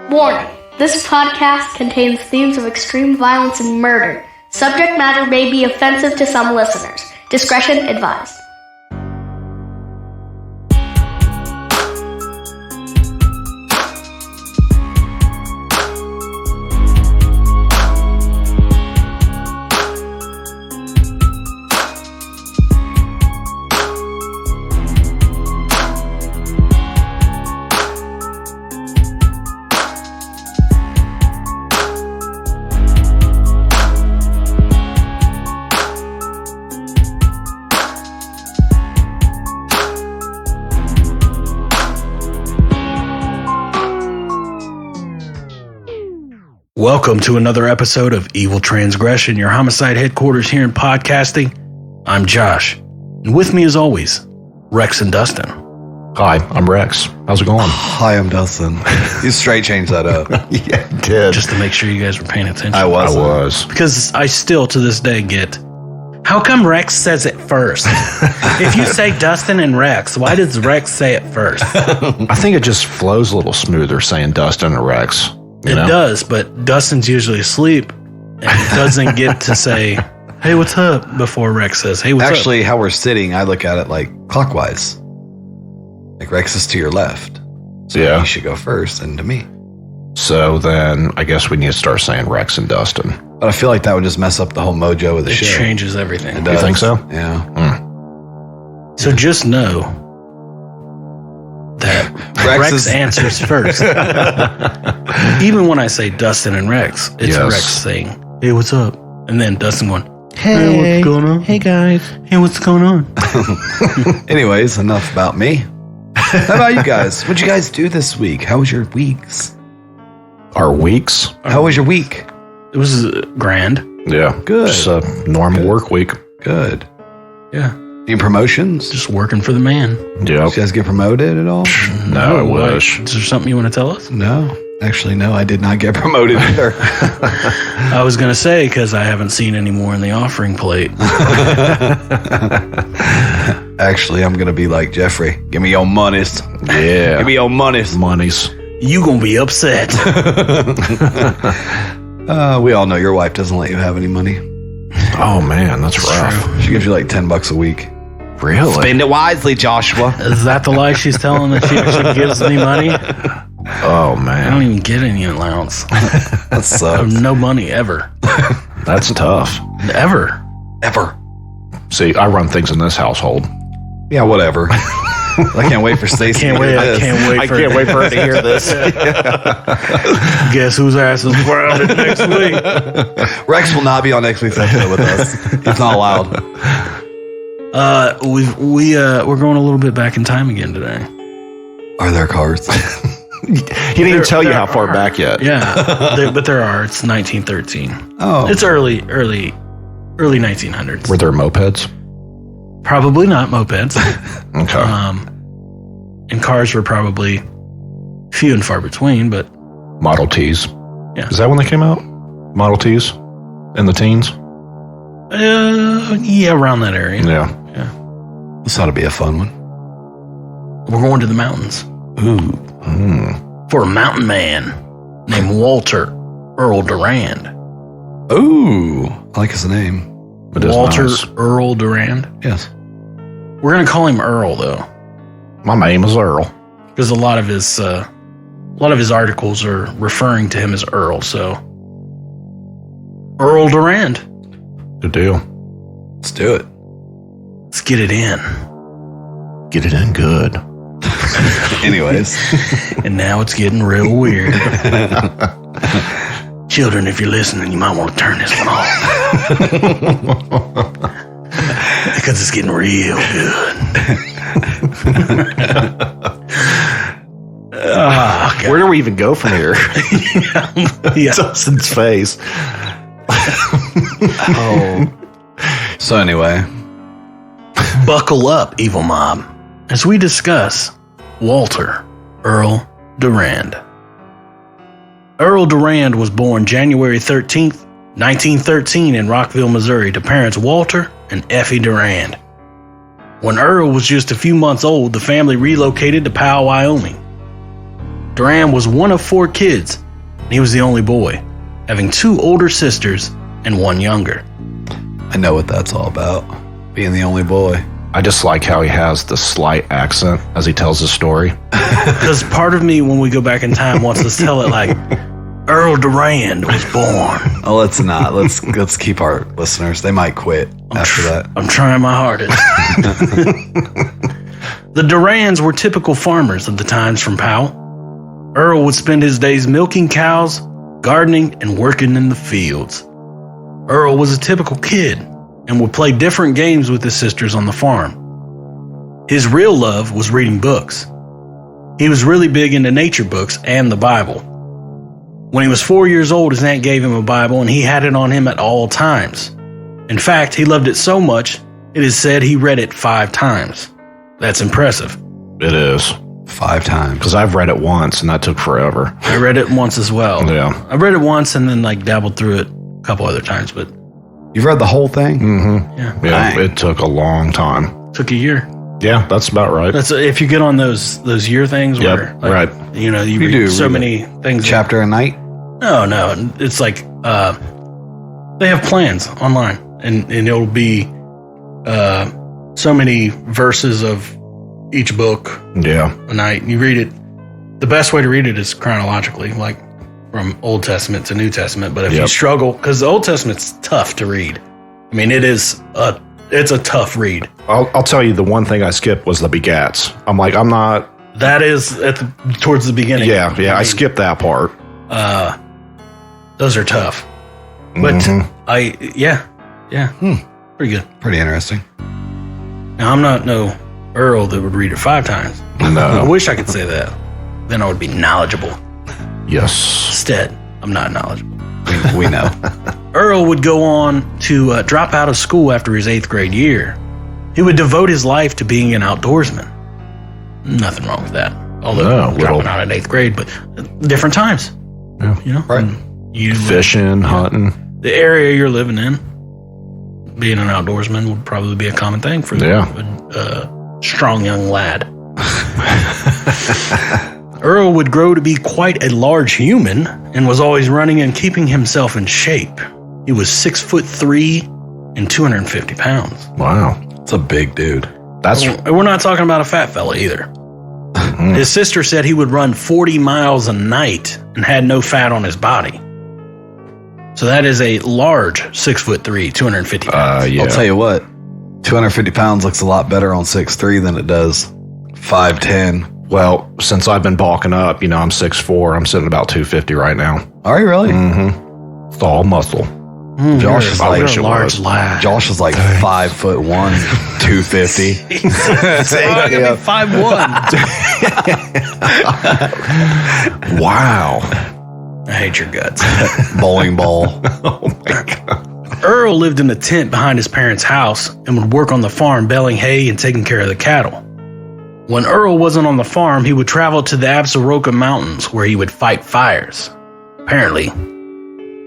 Warning, this podcast contains themes of extreme violence and murder. Subject matter may be offensive to some listeners. Discretion advised. Welcome to another episode of Evil Transgression, your homicide headquarters here in podcasting. I'm Josh, and with me as always, Rex and Dustin. Hi, I'm Rex. How's it going? Hi, I'm Dustin. You straight changed that up. Yeah, I did. Just to make sure you guys were paying attention. I was. Because I still, to this day, get, how come Rex says it first? If you say Dustin and Rex, why does Rex say it first? I think it just flows a little smoother saying Dustin or Rex. It does, but Dustin's usually asleep and doesn't get to say, hey, what's up? Before Rex says, hey, what's up? Actually, how we're sitting, I look at it like clockwise. Like Rex is to your left. So Yeah. you should go first and to me. So then I guess we need to start saying Rex and Dustin. But I feel like that would just mess up the whole mojo of the It show. changes everything. It You does. think so? Yeah. So just know that Rex answers first. Even when I say Dustin and Rex, it's Yes. Rex saying, hey, what's up? And then Dustin going, Hey, what's going on? Hey, guys. Hey, what's going on? Anyways, enough about me. How about you guys? What'd you guys do this week? How was your weeks? Our weeks? How was your week? It was grand. Yeah. Good. Just a normal work week. Good. Yeah. Any promotions? Just working for the man. Yep. Did you guys get promoted at all? No, I Why? wish. Is there something you want to tell us? No. Actually, no, I did not get promoted either. I was going to say, because I haven't seen any more in the offering plate. Actually, I'm going to be like Jeffrey. Give me your monies. Yeah. Give me your monies. Monies. You going to be upset. We all know your wife doesn't let you have any money. Oh, man, that's rough. She gives you like $10 a week. Really? Spend it wisely, Joshua. Is that the lie she's telling, that she actually gives me money? Oh, I don't man. even get any allowance. That sucks. No money, ever. That's tough. Ever. Ever. See, I run things in this household. Yeah, whatever. I can't wait for Stacey. I can't wait for her to hear this. Guess whose ass is grounded next week? Rex will not be on next week's episode with us. He's not allowed. We're going a little bit back in time again today. Are there cars? He didn't even tell you how far back yet. Yeah, but there are. It's 1913. Oh. It's early 1900s. Were there mopeds? Probably not mopeds. Okay. And cars were probably few and far between, but Model Ts. Yeah. Is that when they came out? Model Ts? In the teens? yeah, around that area. Yeah. This ought to be a fun one. We're going to the mountains for a mountain man named Walter Earl Durand. Ooh. I like his name. It is Walter nice. Earl Durand. Yes. We're going to call him Earl, though, My name is Earl. because a lot of his articles are referring to him as Earl. So, Earl Durand. Good deal. Let's do it. Let's get it in. Get it in good. Anyways. And now it's getting real weird. Children, if you're listening, you might want to turn this one off. Because it's getting real good. Oh, Where do we even go from here? yeah. Dustin's face. So anyway. Buckle up, evil mob, as we discuss Walter Earl Durand. Earl Durand was born January 13th, 1913 in Rockville, Missouri to parents Walter and Effie Durand. When Earl was just a few months old, the family relocated to Powell, Wyoming. Durand was one of 4 kids, and he was the only boy, having 2 older sisters and 1 younger. I know what that's all about. Being the only boy. I just like how he has the slight accent as he tells his story. Because part of me, when we go back in time, wants to tell it like Earl Durand was born. Oh, let's not. Let's keep our listeners. They might quit after that. I'm trying my hardest. The Durands were typical farmers of the times from Powell. Earl would spend his days milking cows, gardening, and working in the fields. Earl was a typical kid and would play different games with his sisters on the farm. His real love was reading books. He was really big into nature books and the Bible. When he was 4 years old, his aunt gave him a Bible and he had it on him at all times. In fact, he loved it so much, it is said he read it 5 times. That's impressive. It is. 5 times. Because I've read it once and that took forever. I read it once as well. Yeah. I read it once and then dabbled through it a couple other times, but You've read the whole thing? Mm-hmm. yeah, Yeah, Dang. it took a long time. took a year. Yeah, that's about right. That's if you get on those year things where right. you You read do so read many things. Chapter a night? No, it's like they have plans online, and it'll be so many verses of each book Yeah. a night. You read it. The best way to read it is chronologically, like from Old Testament to New Testament. But if you struggle, because the Old Testament's tough to read. I mean, it's a tough read. I'll tell you, the one thing I skipped was the begats. I'm not. That is towards the beginning. Yeah, I skipped that part. Those are tough. But pretty good. Pretty interesting. Now, I'm not no Earl that would read it 5 times. I No. wish I could say that. Then I would be knowledgeable. Yes. Instead, I'm not knowledgeable. We know. Earl would go on to drop out of school after his 8th grade year. He would devote his life to being an outdoorsman. Nothing wrong with that. Although dropping out in 8th grade, but different times. Yeah. You know? Right. You Fishing, hunting. The area you're living in, being an outdoorsman would probably be a common thing for a strong young lad. Earl would grow to be quite a large human and was always running and keeping himself in shape. He was 6'3" and 250 pounds. Wow. It's a big dude. That's We're not talking about a fat fella either. His sister said he would run 40 miles a night and had no fat on his body. So that is a large 6'3", 250 pounds. yeah. I'll tell you what, 250 pounds looks a lot better on 6'3" than it does 5'10". Well, since I've been bulking up, I'm 6'4". I'm sitting about 250 right now. Are you really? Mm-hmm. It's all muscle. Josh is I like wish it large was. lad. Josh is like 5'1", 250. I could be 5'1". Wow. I hate your guts. Bowling ball. Oh my God. Earl lived in a tent behind his parents' house and would work on the farm baling hay and taking care of the cattle. When Earl wasn't on the farm, he would travel to the Absaroka Mountains where he would fight fires. Apparently,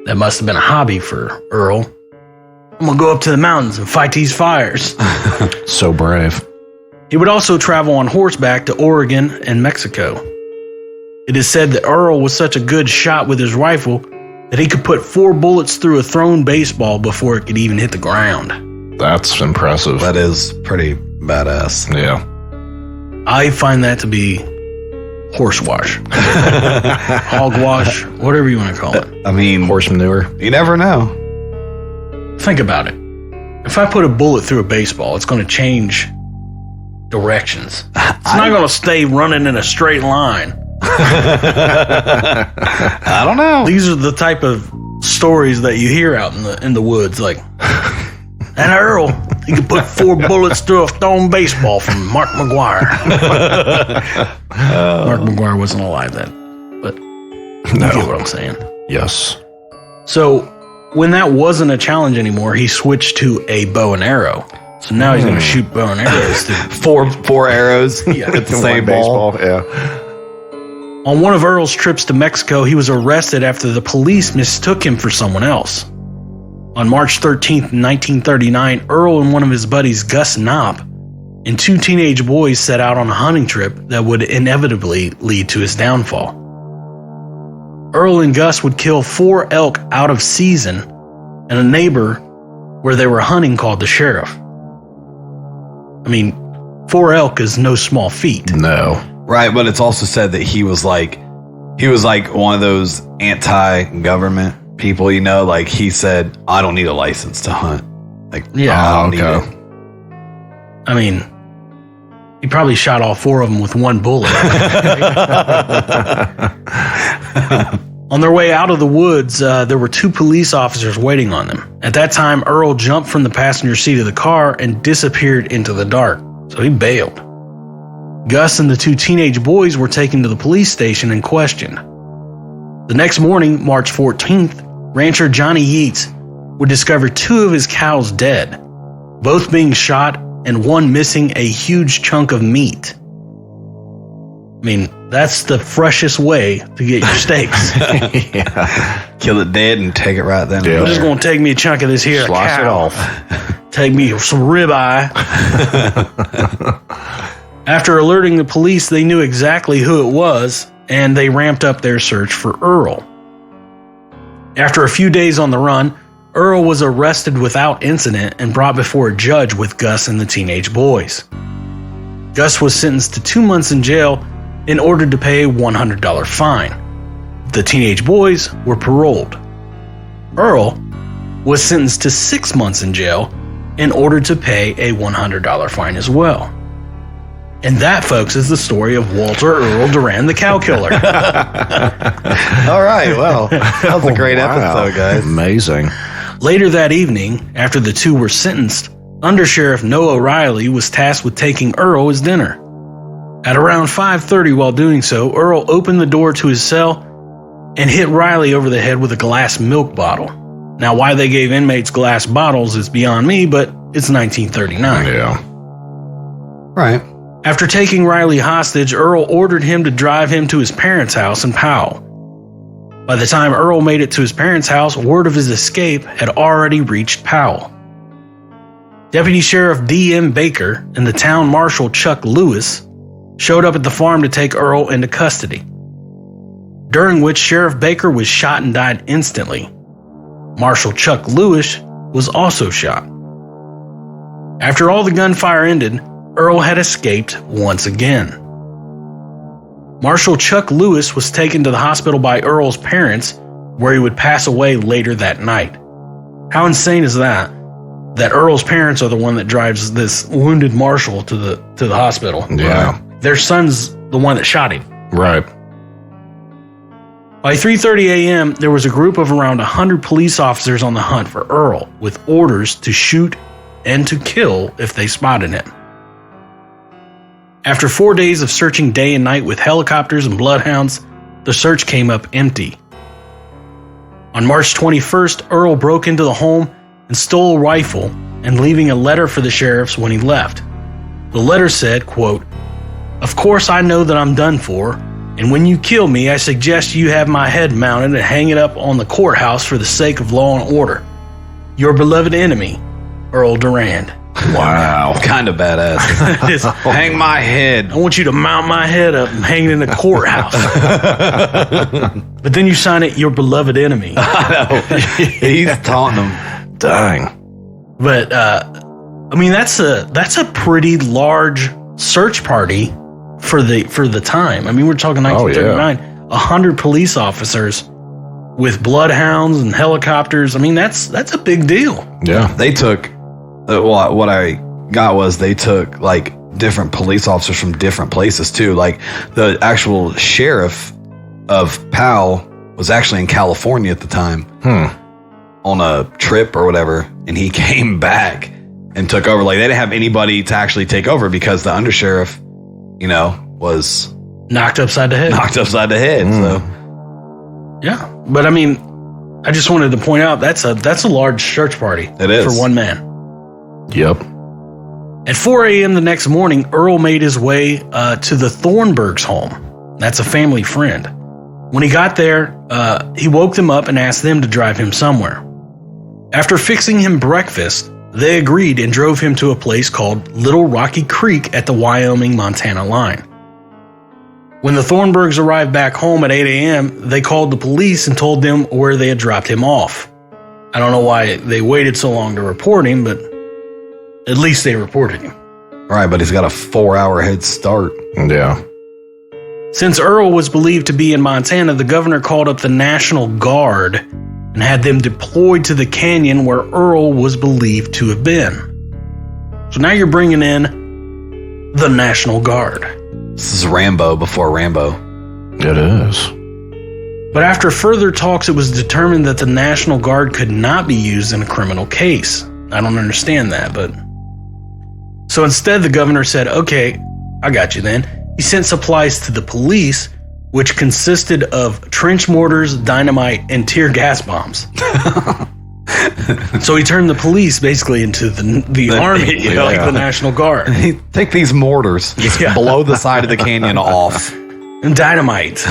that must have been a hobby for Earl. I'm gonna go up to the mountains and fight these fires. So brave. He would also travel on horseback to Oregon and Mexico. It is said that Earl was such a good shot with his rifle that he could put 4 bullets through a thrown baseball before it could even hit the ground. That's impressive. That is pretty badass. Yeah. I find that to be horsewash, hogwash, whatever you want to call it. I mean, Horse manure. you never know. Think about it. If I put a bullet through a baseball, it's going to change directions. It's not going to stay running in a straight line. I don't know. These are the type of stories that you hear out in the woods, like, and Earl, he could put 4 bullets through a thrown baseball from Mark McGuire. Mark McGuire wasn't alive then, but you get what I'm saying. Yes. So when that wasn't a challenge anymore, he switched to a bow and arrow. So now he's going to shoot bow and arrows. Four arrows at the same ball. Yeah. On one of Earl's trips to Mexico, he was arrested after the police mistook him for someone else. On March 13th, 1939, Earl and one of his buddies, Gus Knopp, and 2 teenage boys set out on a hunting trip that would inevitably lead to his downfall. Earl and Gus would kill 4 elk out of season, and a neighbor where they were hunting called the sheriff. I mean, 4 elk is no small feat. No. Right, but it's also said that he was like one of those anti-government people, you know, like he said, I don't need a license to hunt. Like, Yeah. I don't need it. I mean, he probably shot all 4 of them with one bullet. On their way out of the woods, there were 2 police officers waiting on them. At that time, Earl jumped from the passenger seat of the car and disappeared into the dark, so he bailed. Gus and the 2 teenage boys were taken to the police station and questioned. The next morning, March 14th, rancher Johnny Yeats would discover 2 of his cows dead, both being shot and one missing a huge chunk of meat. I mean, that's the freshest way to get your steaks. Kill it dead and take it right then. Yeah. I'm just going to take me a chunk of this here Slice it cow. off. Take me some ribeye. After alerting the police, they knew exactly who it was, and they ramped up their search for Earl. After a few days on the run, Earl was arrested without incident and brought before a judge with Gus and the teenage boys. Gus was sentenced to 2 months in jail and ordered to pay a $100 fine. The teenage boys were paroled. Earl was sentenced to 6 months in jail and ordered to pay a $100 fine as well. And that, folks, is the story of Walter Earl Durand, the cow killer. All right, well, that was a great episode, guys. Amazing. Later that evening, after the 2 were sentenced, Under Sheriff Noah Riley was tasked with taking Earl his dinner. At around 5:30 while doing so, Earl opened the door to his cell and hit Riley over the head with a glass milk bottle. Now, why they gave inmates glass bottles is beyond me, but it's 1939. Yeah. Right. After taking Riley hostage, Earl ordered him to drive him to his parents' house in Powell. By the time Earl made it to his parents' house, word of his escape had already reached Powell. Deputy Sheriff D.M. Baker and the town marshal Chuck Lewis showed up at the farm to take Earl into custody, during which Sheriff Baker was shot and died instantly. Marshal Chuck Lewis was also shot. After all the gunfire ended, Earl had escaped once again. Marshal Chuck Lewis was taken to the hospital by Earl's parents, where he would pass away later that night. How insane is that? That Earl's parents are the one that drives this wounded marshal to the hospital. Yeah. Their son's the one that shot him. Right. By 3:30 a.m., there was a group of around 100 police officers on the hunt for Earl, with orders to shoot and to kill if they spotted him. After 4 days of searching day and night with helicopters and bloodhounds, the search came up empty. On March 21st, Earl broke into the home and stole a rifle, and leaving a letter for the sheriffs when he left. The letter said, quote, "Of course I know that I'm done for, and when you kill me, I suggest you have my head mounted and hang it up on the courthouse for the sake of law and order. Your beloved enemy, Earl Durand." Wow. Kind of badass. Just, Hang my head. I want you to mount my head up and hang it in the courthouse. But then you sign it, your beloved enemy. He's taunting them. Dang. But I mean, that's a pretty large search party for the time. I mean, we're talking 1939. 100 police officers with bloodhounds and helicopters. I mean, that's a big deal. Yeah. They took what I got was they took like different police officers from different places too. Like the actual sheriff of Powell was actually in California at the time on a trip or whatever, and he came back and took over. Like they didn't have anybody to actually take over because the undersheriff, was Knocked upside the head. So Yeah, but I mean, I just wanted to point out that's a large search party. It is. For one man. Yep. At 4 a.m. the next morning, Earl made his way to the Thornburgs' home. That's a family friend. When he got there, he woke them up and asked them to drive him somewhere. After fixing him breakfast, they agreed and drove him to a place called Little Rocky Creek at the Wyoming-Montana line. When the Thornburgs arrived back home at 8 a.m., they called the police and told them where they had dropped him off. I don't know why they waited so long to report him, but at least they reported him. Right, but he's got a 4-hour head start. Yeah. Since Earl was believed to be in Montana, the governor called up the National Guard and had them deployed to the canyon where Earl was believed to have been. So now you're bringing in the National Guard. This is Rambo before Rambo. It is. But after further talks, it was determined that the National Guard could not be used in a criminal case. I don't understand that, but... So instead, the governor said, okay, I got you then. He sent supplies to the police, which consisted of trench mortars, dynamite, and tear gas bombs. So he turned the police basically into the army, like the National Guard. Take these mortars, just blow the side of the canyon off. And dynamite.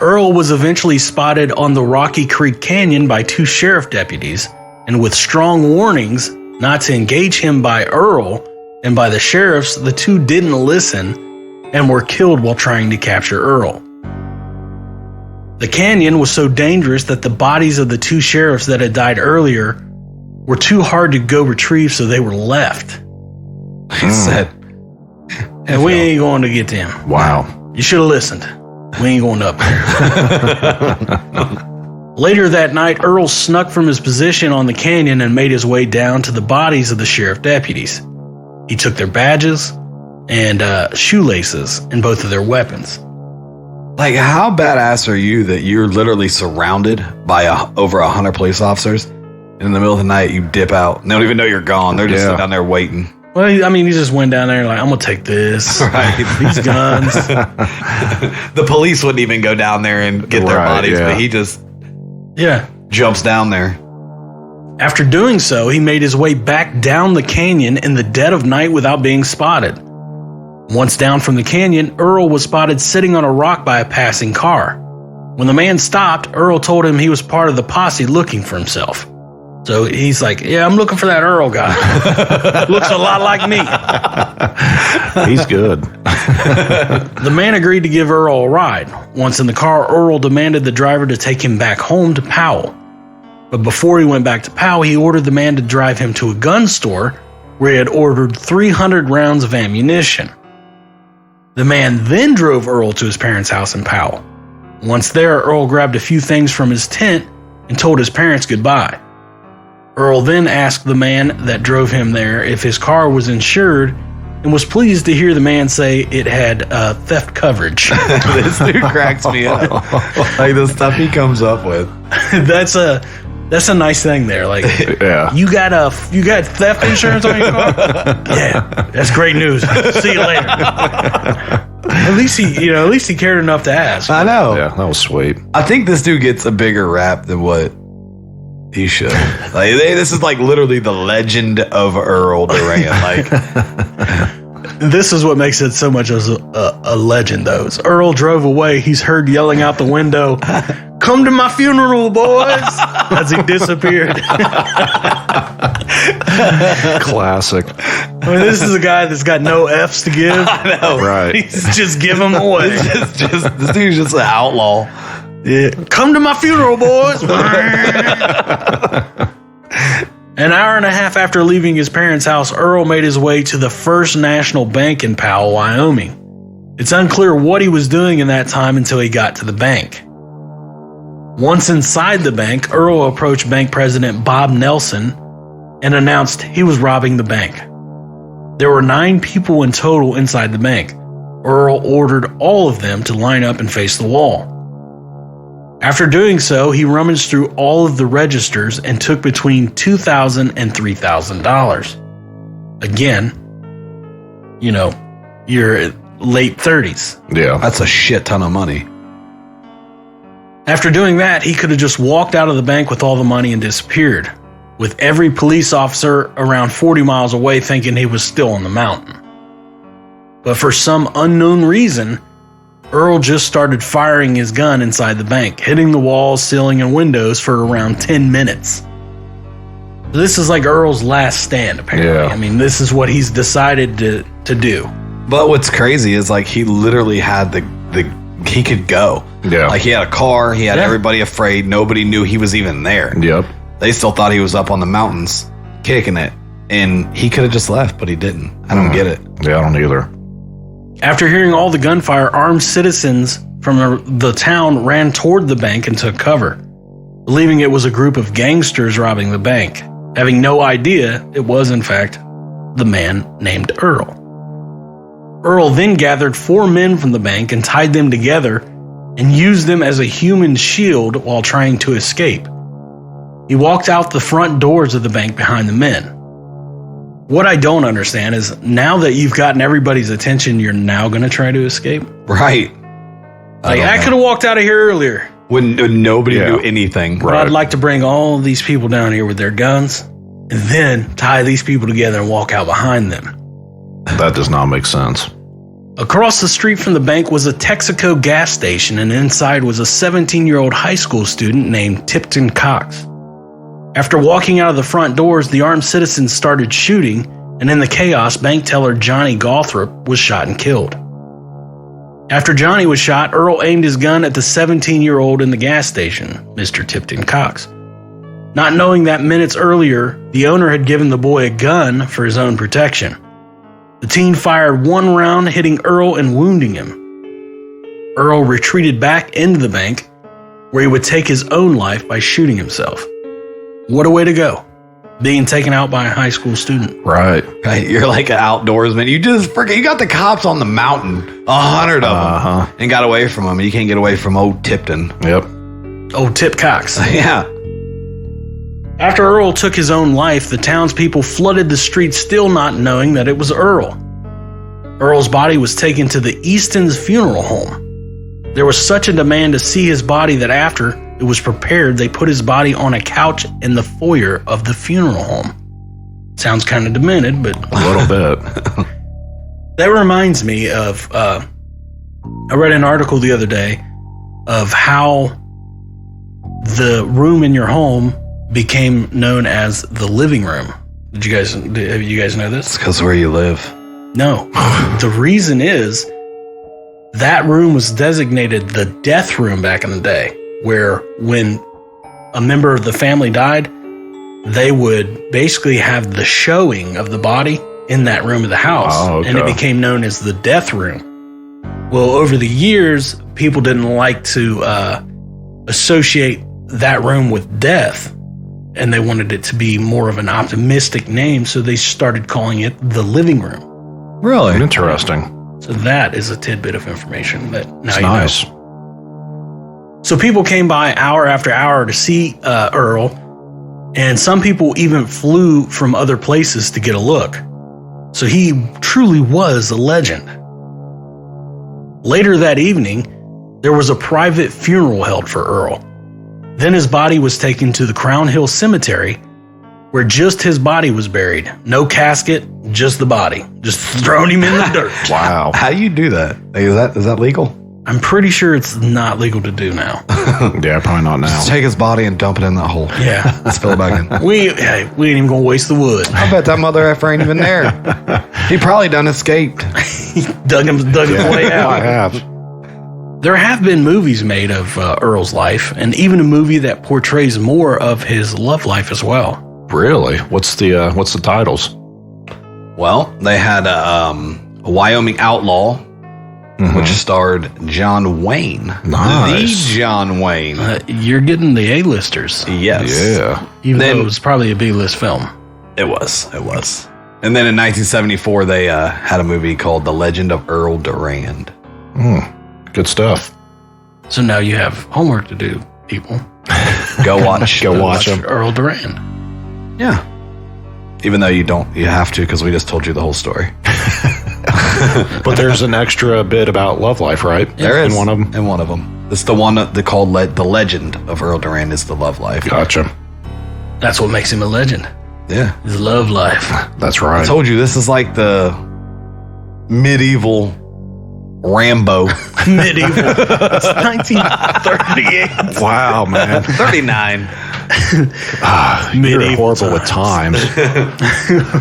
Earl was eventually spotted on the Rocky Creek Canyon by 2 sheriff deputies, and with strong warnings not to engage him by Earl and by the sheriffs, the 2 didn't listen and were killed while trying to capture Earl. The canyon was so dangerous that the bodies of the 2 sheriffs that had died earlier were too hard to go retrieve, so they were left. He said, and we ain't going to get them. Wow. You should have listened. We ain't going up there. Later that night, Earl snuck from his position on the canyon and made his way down to the bodies of the sheriff deputies. He took their badges and shoelaces and both of their weapons. Like, how badass are you that you're literally surrounded by over 100 police officers, and in the middle of the night you dip out and they don't even know you're gone. They're just down there waiting. Well, I mean, he just went down there like, I'm going to take this. Right. These guns. The police wouldn't even go down there and get their bodies, but he just jumps down there. After doing so, he made his way back down the canyon in the dead of night without being spotted. Once down from the canyon, Earl was spotted sitting on a rock by a passing car. When the man stopped, Earl told him he was part of the posse looking for himself. So he's like, yeah, I'm looking for that Earl guy. Looks a lot like me. He's good. The man agreed to give Earl a ride. Once in the car, Earl demanded the driver to take him back home to Powell. But before he went back to Powell, he ordered the man to drive him to a gun store where he had ordered 300 rounds of ammunition. The man then drove Earl to his parents' house in Powell. Once there, Earl grabbed a few things from his tent and told his parents goodbye. Earl then asked the man that drove him there if his car was insured and was pleased to hear the man say it had theft coverage. This dude cracks me up. Like the stuff he comes up with. That's a nice thing there. Like, you got theft insurance on your car? Yeah, that's great news. See you later. At least he cared enough to ask. I know. Yeah, that was sweet. I think this dude gets a bigger rap than what he should. Like, this is like literally the legend of Earl Durand. Like, this is what makes it so much as a legend, though. As Earl drove away, he's heard yelling out the window, "Come to my funeral, boys!" as he disappeared. Classic. I mean, this is a guy that's got no F's to give. I know, right? He's just giving them away. This dude's just an outlaw. Yeah. Come to my funeral, boys. An hour and a half after leaving his parents' house, Earl made his way to the First National Bank in Powell, Wyoming. It's unclear what he was doing in that time until he got to the bank. Once inside the bank, Earl approached bank president Bob Nelson and announced he was robbing the bank. There were 9 people in total inside the bank. Earl ordered all of them to line up and face the wall. After doing so, he rummaged through all of the registers and took between $2,000 and $3,000. Again, you're late 30s. Yeah. That's a shit ton of money. After doing that, he could have just walked out of the bank with all the money and disappeared, with every police officer around 40 miles away thinking he was still on the mountain. But for some unknown reason, Earl just started firing his gun inside the bank, hitting the walls, ceiling, and windows for around 10 minutes. This is like Earl's last stand, apparently. Yeah. I mean, this is what he's decided to do. But what's crazy is like he literally had he could go. Yeah. Like he had a car, he had everybody afraid, nobody knew he was even there. Yep. They still thought he was up on the mountains kicking it. And he could have just left, but he didn't. I don't get it. Yeah, I don't either. After hearing all the gunfire, armed citizens from the town ran toward the bank and took cover, believing it was a group of gangsters robbing the bank, having no idea it was, in fact, the man named Earl. Earl then gathered 4 men from the bank and tied them together and used them as a human shield while trying to escape. He walked out the front doors of the bank behind the men. What I don't understand is now that you've gotten everybody's attention, you're now going to try to escape? Right. I could have walked out of here earlier. When nobody knew anything. But I'd like to bring all these people down here with their guns and then tie these people together and walk out behind them. That does not make sense. Across the street from the bank was a Texaco gas station, and inside was a 17-year-old high school student named Tip Cox. After walking out of the front doors, the armed citizens started shooting, and in the chaos, bank teller Johnny Gothrop was shot and killed. After Johnny was shot, Earl aimed his gun at the 17-year-old in the gas station, Mr. Tipton Cox. Not knowing that minutes earlier, the owner had given the boy a gun for his own protection. The teen fired 1 round, hitting Earl and wounding him. Earl retreated back into the bank, where he would take his own life by shooting himself. What a way to go, being taken out by a high school student. Right. You're like an outdoorsman. You got the cops on the mountain, 100 of them, and got away from them. You can't get away from old Tipton. Yep. Oh, Tip Cox. Yeah. After Earl took his own life, the townspeople flooded the streets, still not knowing that it was Earl. Earl's body was taken to the Easton's funeral home. There was such a demand to see his body that after it was prepared, they put his body on a couch in the foyer of the funeral home. Sounds kind of demented, but a little bit. That reminds me of, I read an article the other day of how the room in your home became known as the living room. Have you guys know this? It's because where you live. No. The reason is that room was designated the death room back in the day, where when a member of the family died, they would basically have the showing of the body in that room of the house. Oh, okay. And it became known as the death room. Well, over the years, people didn't like to associate that room with death, and they wanted it to be more of an optimistic name, so they started calling it the living room. Really? Interesting. So that is a tidbit of information that now it's you nice. know. So people came by hour after hour to see Earl, and some people even flew from other places to get a look. So he truly was a legend. Later that evening, there was a private funeral held for Earl. Then his body was taken to the Crown Hill Cemetery, where just his body was buried. No casket, just the body. Just thrown him in the dirt. Wow. How do you do that? Is that legal? I'm pretty sure it's not legal to do now. Yeah, probably not now. Just take his body and dump it in that hole. Yeah. Spill it back in. We ain't even gonna waste the wood. I bet that mother effer ain't even there. He probably done escaped. He dug his way out. I have. There have been movies made of Earl's life, and even a movie that portrays more of his love life as well. Really? What's the titles? Well, they had a Wyoming Outlaw, which starred John Wayne. Nice. The John Wayne. You're getting the A-listers. Yes. Yeah. Even though it was probably a B-list film. It was. And then in 1974, they had a movie called The Legend of Earl Durand. Good stuff. So now you have homework to do, people. Go watch. Go watch them. Earl Durand. Yeah. Even though you have to, because we just told you the whole story. But there's an extra bit about love life, right? There is. In one of them? In one of them. It's the one that they called The Legend of Earl Durand is the love life. Gotcha. That's what makes him a legend. Yeah. His love life. That's right. I told you, this is like the medieval Rambo. Medieval. It's 1938. Wow, man. 39. You're Medieval horrible with times.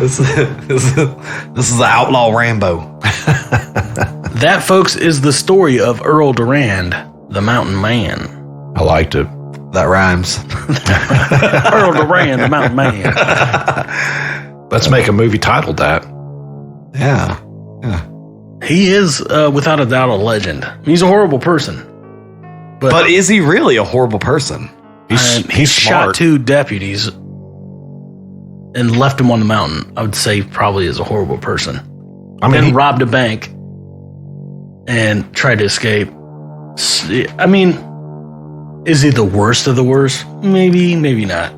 This is the outlaw Rambo. That, folks, is the story of Earl Durand, the Mountain Man. I liked it. That rhymes. Earl Durand, the Mountain Man. Let's make a movie titled that. Yeah. He is, without a doubt, a legend. He's a horrible person. But is he really a horrible person? He's shot smart. 2 deputies and left him on the mountain. I would say probably is a horrible person. I mean, Then robbed a bank and tried to escape. I mean, is he the worst of the worst? Maybe, maybe not.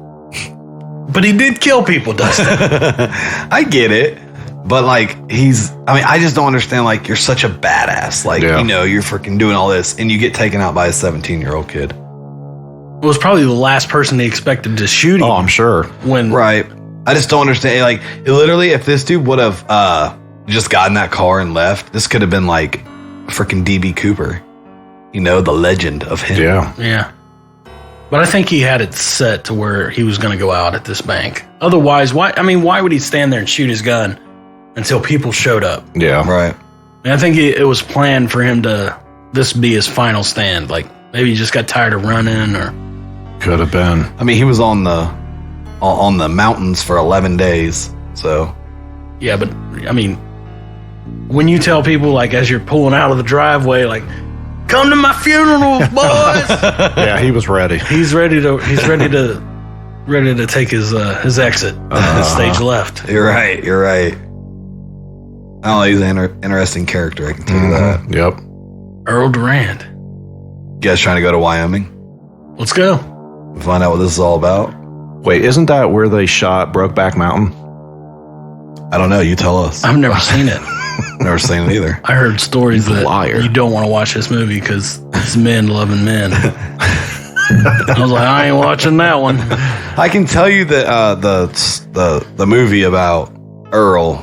But he did kill people, Dustin. I get it. But like I just don't understand, like, you're such a badass. Like, Yeah. you're freaking doing all this and you get taken out by a 17-year-old kid. It was probably the last person they expected to shoot him. oh, I'm sure. When Right. I just don't understand. Like, literally, if this dude would have just gotten that car and left, this could have been like freaking DB Cooper. The legend of him. Yeah. Yeah. But I think he had it set to where he was going to go out at this bank. Otherwise, why would he stand there and shoot his gun until people showed up? Yeah. Right. And I think it was planned for him to this be his final stand. Like, maybe he just got tired of running, or Could have been. I mean, he was on the mountains for 11 days. So, yeah. But I mean, when you tell people, like, as you're pulling out of the driveway, like, come to my funeral, boys. Yeah, he was ready. He's ready to take his exit. His stage left. you're right. Oh, he's an interesting character. I can tell you that. Yep. Earl Durand. You guys trying to go to Wyoming? Let's go. Find out what this is all about? Wait, isn't that where they shot Brokeback Mountain? I don't know. You tell us. I've never seen it. Never seen it either. I heard stories that Liar. you don't want to watch this movie because it's men loving men. I was like, I ain't watching that one. I can tell you that the movie about Earl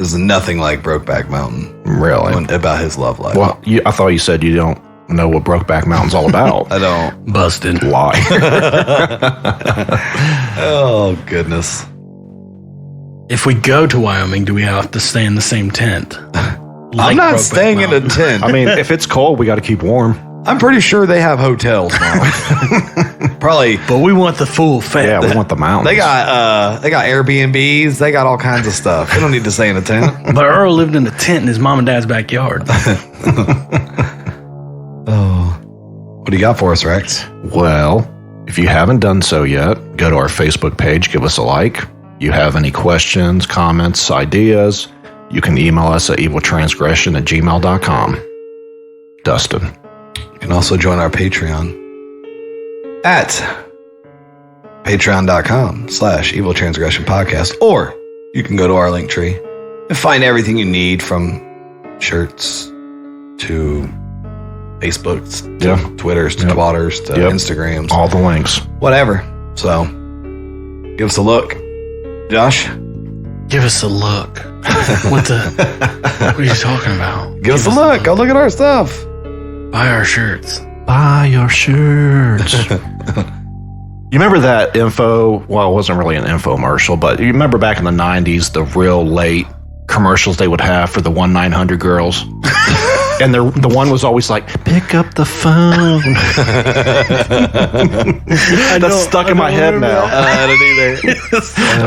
is nothing like Brokeback Mountain. Really? About his love life. Well, I thought you said you don't know what Brokeback Mountain's all about. I don't. Busted. Lie. Oh, goodness. If we go to Wyoming, do we have to stay in the same tent? I'm not staying in a tent. I mean, if it's cold, we got to keep warm. I'm pretty sure they have hotels now. Probably. But we want the full effect. Yeah, we want the mountains. They got Airbnbs. They got all kinds of stuff. They don't need to stay in a tent. But Earl lived in a tent in his mom and dad's backyard. Oh, what do you got for us, Rex? Well, if you haven't done so yet, go to our Facebook page, give us a like. You have any questions, comments, ideas, you can email us at eviltransgression@gmail.com. Dustin. You can also join our Patreon at patreon.com/eviltransgression podcast, or you can go to our link tree and find everything you need, from shirts to Facebooks, to Yeah. Twitters, to Yep. Twatters, to Yep. Instagrams, All the links. whatever. So give us a look. Josh, Give us a look. What are you talking about? give us a look. Go look at our stuff. Buy our shirts. Buy your shirts. You remember that info? Well, it wasn't really an infomercial, but you remember back in the 90s, the real late commercials they would have for the 1-900 girls? And the one was always like, pick up the phone. That's stuck in my head now. I don't either.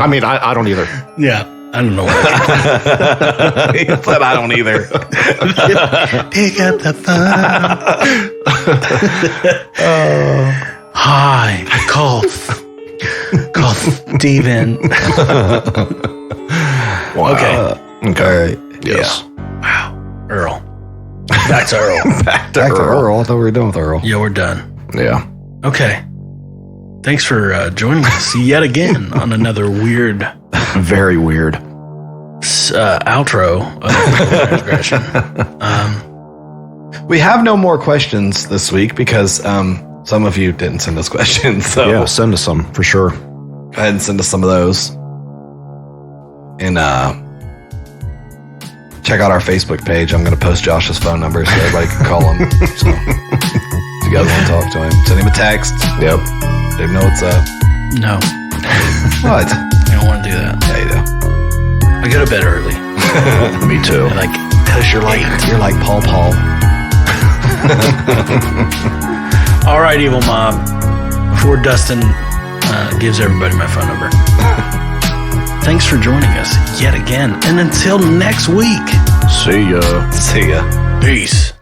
I mean, I don't either. Yeah. I don't know. He said I don't either. Pick up the phone. Hi. Call Steven. Wow. Okay. Okay. All right. Yes. Wow. Earl. Back to Earl. Back to Back to Earl. Earl. I thought we were done with Earl. Yeah, we're done. Yeah. Okay. Thanks for joining us yet again on another weird Very weird. outro of Transgression. We have no more questions this week because some of you didn't send us questions. So Yeah, send us some for sure. go ahead and send us some of those. And check out our Facebook page. I'm going to post Josh's phone number so everybody can call him. So if you guys want to talk to him, send him a text. Yep. Let him know what's up. No, What? I don't want to do that. Yeah, you do. I go to bed early. Me too. Like, Because you're like Paul. all right, Evil Mob. Before Dustin gives everybody my phone number, thanks for joining us yet again. And until next week, See ya. See ya. peace.